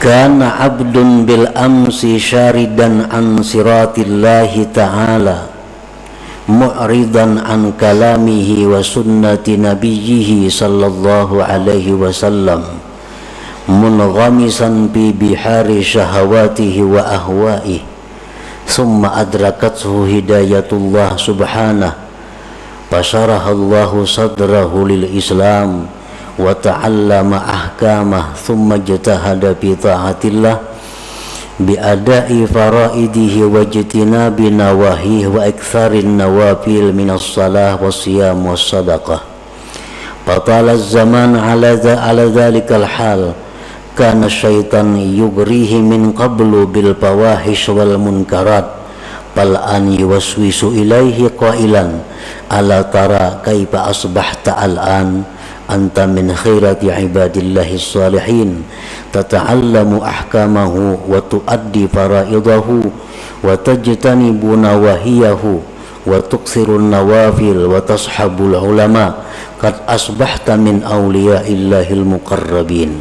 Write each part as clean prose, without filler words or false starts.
Kana abdun bil amsi syaridan an siratillahi ta'ala mu'ridan an kalamihi wa sunnati nabiyyihi sallallahu alaihi wasallam munghamisan fi bihari syahawatihi wa ahwaihi thumma adrakathu hidayatullah subhanahu fasyarahallahu sadrahu lil islam wa ta'allama ahkamah thumma jatahada bi ta'atillah bi ada'i faraidihi wa jitinabi nawahihi wa iktharin nawafil minas salah was siyam was sadaqah fatala zaman ala dhalikal hal kana syaitan yugrihi min qablu bil fawahish wal munkarat bal an yuwaswisu ilaihi qailan ala tara kaifa asbahta al-an anta min khairati ibadillahi salihin tata'allamu ahkamahu wa tuaddi faraidahu wa tajtanibu nawahiyahu wa tuksirun nawafil wa tashabul ulama qad asbahta min awliyaillahil muqarrabin.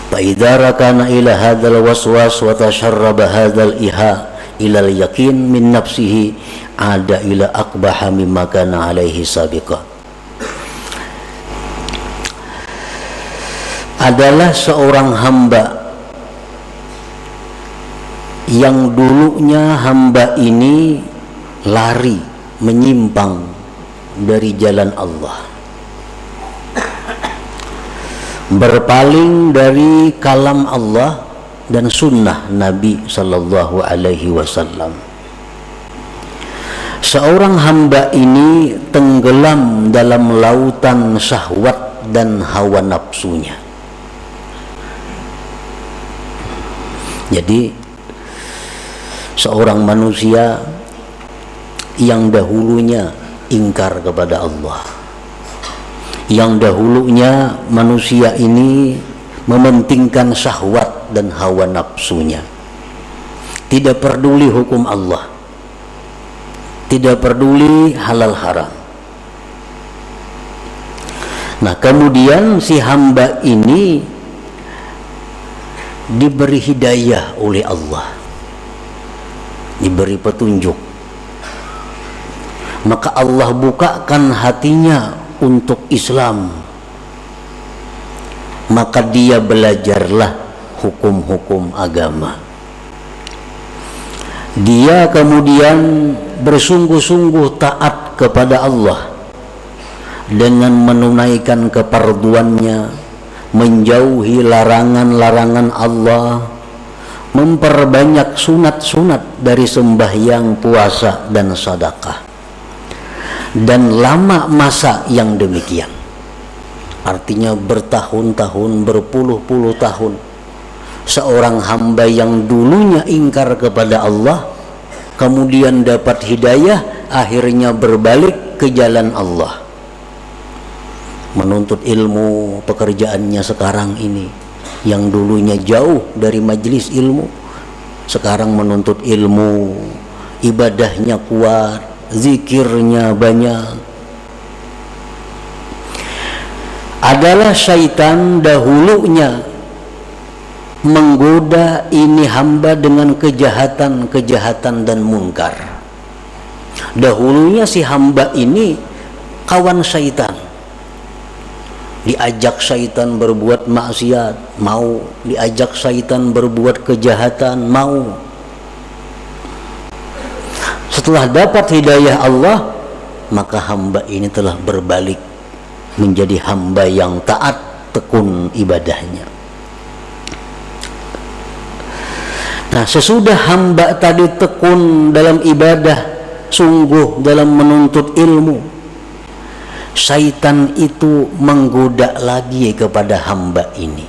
Fa idza rakana ila hadzal waswas wa tasharraba hadzal iha ila al-yaqin min nafsihi ada ila aqbaha mimma kana alaihi sabiqa. Adalah seorang hamba yang dulunya hamba ini lari menyimpang dari jalan Allah, berpaling dari kalam Allah dan sunnah Nabi sallallahu alaihi wasallam. Seorang hamba ini tenggelam dalam lautan syahwat dan hawa nafsunya. Jadi seorang manusia yang dahulunya ingkar kepada Allah, yang dahulunya manusia ini mementingkan syahwat dan hawa nafsunya, tidak peduli hukum Allah, tidak peduli halal haram. Nah, kemudian si hamba ini diberi hidayah oleh Allah, diberi petunjuk, maka Allah bukakan hatinya untuk Islam, maka dia belajarlah hukum-hukum agama. Dia kemudian bersungguh-sungguh taat kepada Allah dengan menunaikan kefarduannya, menjauhi larangan-larangan Allah, memperbanyak sunat-sunat dari sembahyang, puasa dan sedekah. Dan lama masa yang demikian, artinya bertahun-tahun, berpuluh-puluh tahun, seorang hamba yang dulunya ingkar kepada Allah kemudian dapat hidayah, akhirnya berbalik ke jalan Allah, menuntut ilmu. Pekerjaannya sekarang ini yang dulunya jauh dari majelis ilmu, sekarang menuntut ilmu, ibadahnya kuat, zikirnya banyak. Adalah syaitan dahulunya menggoda ini hamba dengan kejahatan-kejahatan dan munkar. Dahulunya si hamba ini kawan syaitan, diajak syaitan berbuat maksiat, mau. Diajak syaitan berbuat kejahatan, mau. Setelah dapat hidayah Allah, maka hamba ini telah berbalik menjadi hamba yang taat, tekun ibadahnya. Nah, sesudah hamba tadi tekun dalam ibadah, sungguh dalam menuntut ilmu, syaitan itu menggoda lagi kepada hamba ini.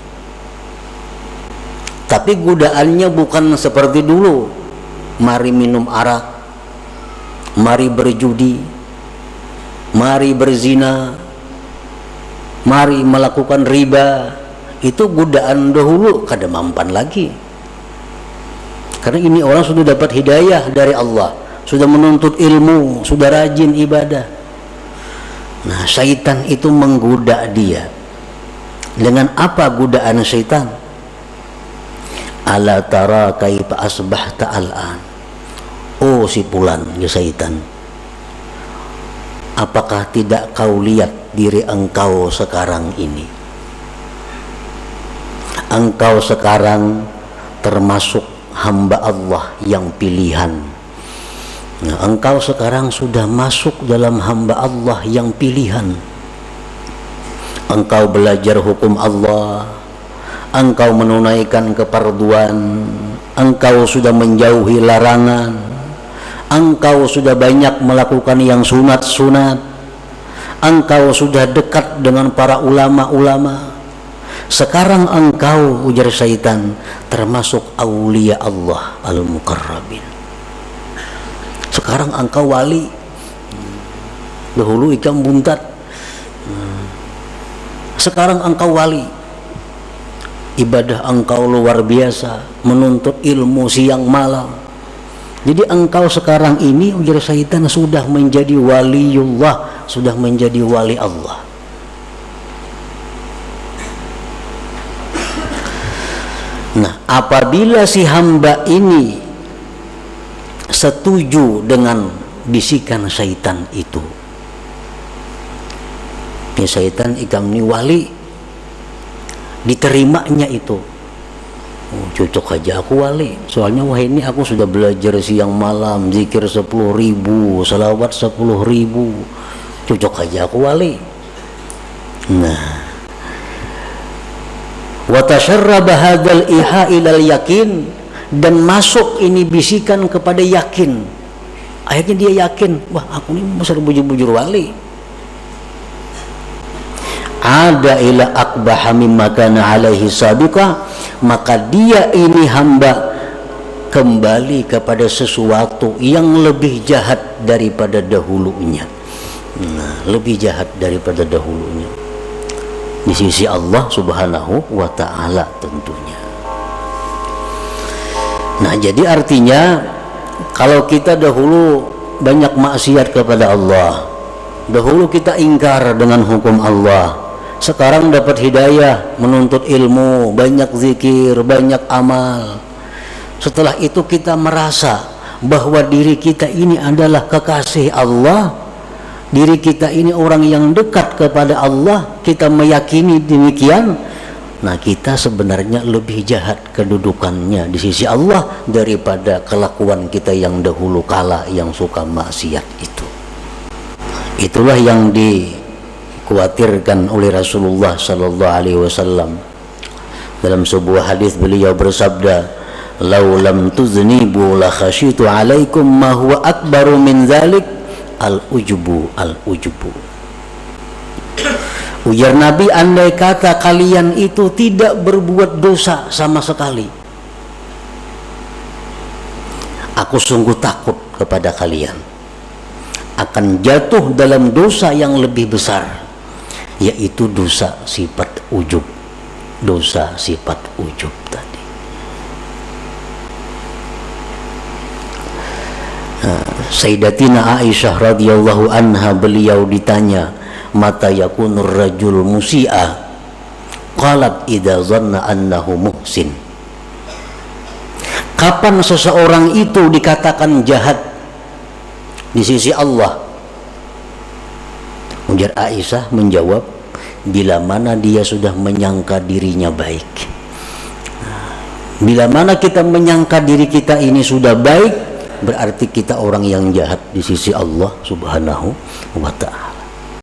Tapi godaannya bukan seperti dulu, mari minum arak, mari berjudi, mari berzina, mari melakukan riba. Itu godaan dahulu, kada mampan lagi. Karena ini orang sudah dapat hidayah dari Allah, sudah menuntut ilmu, sudah rajin ibadah. Nah, syaitan itu menggoda dia Dengan apa godaan syaitan? Ala tara kaifa asbahta al'an. Oh si fulan, ya syaitan, apakah tidak kau lihat diri engkau sekarang ini? Engkau sekarang termasuk hamba Allah yang pilihan. Nah, engkau sekarang sudah masuk dalam hamba Allah yang pilihan. Engkau belajar hukum Allah, engkau menunaikan keparduan, engkau sudah menjauhi larangan, engkau sudah banyak melakukan yang sunat-sunat, engkau sudah dekat dengan para ulama-ulama. Sekarang engkau, ujar syaitan, termasuk aulia Allah al-muqarrabin. Sekarang engkau wali. Dahulu ikan buntat, sekarang engkau wali. Ibadah engkau luar biasa, menuntut ilmu siang malam. Jadi engkau sekarang ini, ujar syaitan, sudah menjadi waliullah, sudah menjadi wali Allah. Nah, apabila si hamba ini setuju dengan bisikan syaitan itu, ya syaitan ikam ni wali, diterimanya itu, oh, cocok aja aku wali, soalnya wah ini aku sudah belajar siang malam, zikir 10.000, salawat 10.000, cocok aja aku wali. Nah, wa tasharraba hadzal iha ilal yakin, dan masuk ini bisikan kepada yakin. Akhirnya dia yakin, wah aku ini besar bujur-bujur wali. Ada ila akbaha mimma kana alaihi sabiqa, maka dia ini hamba kembali kepada sesuatu yang lebih jahat daripada dahulunya. Nah, lebih jahat daripada dahulunya di sisi Allah Subhanahu wa ta'ala tentunya. Nah, jadi artinya kalau kita dahulu banyak maksiat kepada Allah, dahulu kita ingkar dengan hukum Allah, sekarang dapat hidayah, menuntut ilmu, banyak zikir, banyak amal. Setelah itu kita merasa bahwa diri kita ini adalah kekasih Allah, diri kita ini orang yang dekat kepada Allah, kita meyakini demikian. Nah, kita sebenarnya lebih jahat kedudukannya di sisi Allah daripada kelakuan kita yang dahulu kala yang suka maksiat itu. Itulah yang dikhawatirkan oleh Rasulullah sallallahu alaihi wasallam. Dalam sebuah hadis beliau bersabda, "Lau lam tuznibu la khasyitu alaikum ma huwa akbaru min dzalik al-ujubu al-ujubu." Ujar Nabi, andai kata kalian itu tidak berbuat dosa sama sekali, aku sungguh takut kepada kalian akan jatuh dalam dosa yang lebih besar, yaitu dosa sifat ujub. Dosa sifat ujub tadi. Sayyidatina Aisyah radhiyallahu anha, beliau ditanya, mata yakunur rajul musi'a? Qalat idza zanna annahu muhsin. Kapan seseorang itu dikatakan jahat di sisi Allah? Ujar Aisyah menjawab, bila mana dia sudah menyangka dirinya baik. Bila mana kita menyangka diri kita ini sudah baik, berarti kita orang yang jahat di sisi Allah Subhanahu wa ta'ala.